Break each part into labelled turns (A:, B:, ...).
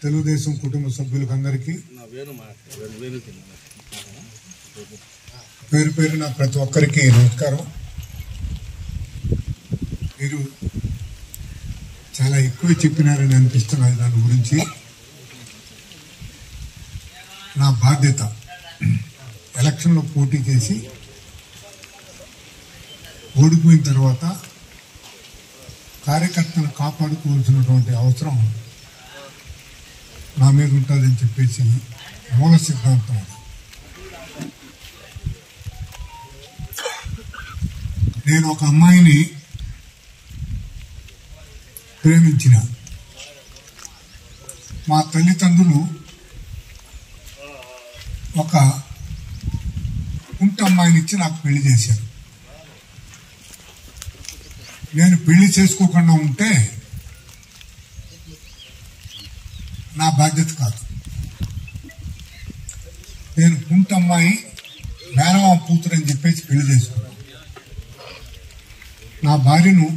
A: తెలుగుదేశం కుటుంబ సభ్యులకు అందరికీ పేరు పేరున ప్రతి ఒక్కరికి నమస్కారం. మీరు చాలా ఎక్కువ చెప్పినారని అనిపిస్తున్నది దాని గురించి. నా బాధ్యత ఎలక్షన్లో పోటీ చేసి ఓడిపోయిన తర్వాత కార్యకర్తను కాపాడుకోవాల్సినటువంటి అవసరం నా మీద ఉంటుందని చెప్పేసి మూల సిద్ధాంతం. నేను ఒక అమ్మాయిని ప్రేమించిన. మా తల్లిదండ్రులు ఒక కుంట అమ్మాయిని ఇచ్చి నాకు పెళ్లి చేశారు. నేను పెళ్లి చేసుకోకుండా ఉంటే నా బాధ్యత కాదు. నేను కుంట అమ్మాయి మేనమామ కూతురు అని చెప్పేసి పెళ్లి చేసుకున్నాను. నా భార్యను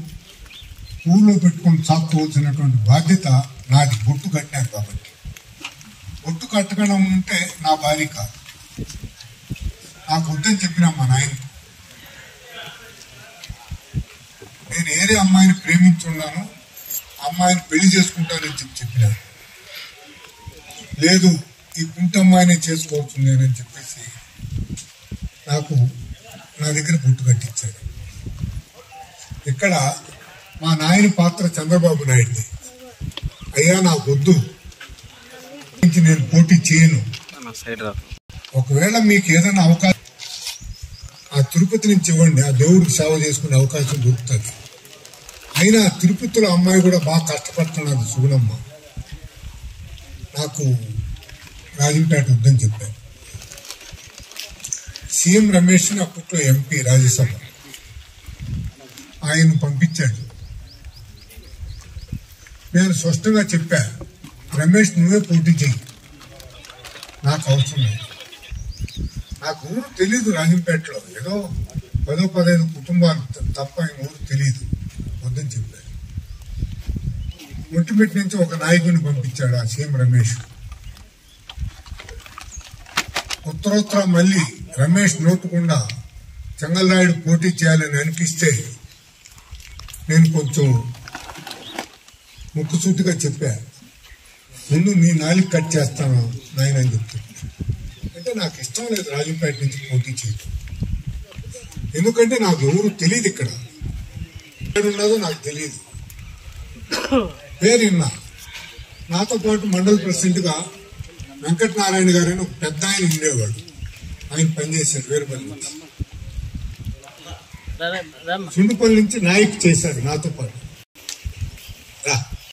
A: పూల్లో పెట్టుకొని సాక్కోవాల్సినటువంటి బాధ్యత నాది. బొట్టు కట్టాను కాబట్టి. బొట్టు కట్టకుండా ఉంటే నా భార్య కాదు. నాకు వద్దని చెప్పినా మా నాయన. నేను ఏరే అమ్మాయిని ప్రేమించున్నాను, అమ్మాయిని పెళ్లి చేసుకుంటానని చెప్పినాను. లేదు, ఈ కుంట అమ్మాయినే చేసుకోవచ్చు నేనని చెప్పేసి నాకు నా దగ్గర బొట్టు కట్టించాడు. ఇక్కడ మా నాయన పాత్ర చంద్రబాబు నాయుడుది. అయ్యా నాకు వద్దు, నేను పోటీ చేయను. ఒకవేళ మీకు ఏదైనా అవకాశం ఆ తిరుపతి నుంచి ఇవ్వండి, ఆ దేవుడికి సేవ చేసుకునే అవకాశం దొరుకుతుంది. అయినా తిరుపతిలో అమ్మాయి కూడా బాగా కష్టపడుతున్నది సుగుణమ్మ. నాకు రాజంపేట వద్దని చెప్పాను. సీఎం రమేష్ అప్పట్లో ఎంపీ రాజ్యసభ, ఆయన పంపించాడు. నేను స్పష్టంగా చెప్పా, రమేష్ నువ్వే పోటీ చెయ్యి, నాకు అవసరం లేదు. నాకు ఊరు తెలీదు. రాజంపేటలో ఏదో 10-15 కుటుంబాలు తప్ప ఊరు తెలీదు. వద్దని చెప్పాడు. ఒంటిమిట్ట నుంచి ఒక నాయకుడిని పంపించాడు ఆ సీఎం రమేష్. ఉత్తరోత్తర మళ్ళీ రమేష్ నోటుకుండా చెంగల్రాయుడు పోటీ చేయాలని అనిపిస్తే నేను కొంచెం ముక్కుసూటిగా చెప్పా, ముందు నీ నాలుగు కట్ చేస్తాను నాయన అని చెప్తాను. అంటే నాకు ఇష్టం లేదు రాజంపేట నుంచి పోటీ చేయడం. ఎందుకంటే నాకు ఎవరు తెలియదు. ఇక్కడ ఉన్నదో నాకు తెలియదు. పేరు విన్నా. నాతో పాటు మండల ప్రెసిడెంట్గా వెంకటనారాయణ గారు అని ఒక పెద్ద ఆయన ఉండేవాడు. ఆయన పనిచేశారు వేరుపల్లి నుంచి. సుండుపల్లి నుంచి నాయక్ చేశారు నాతో పాటు.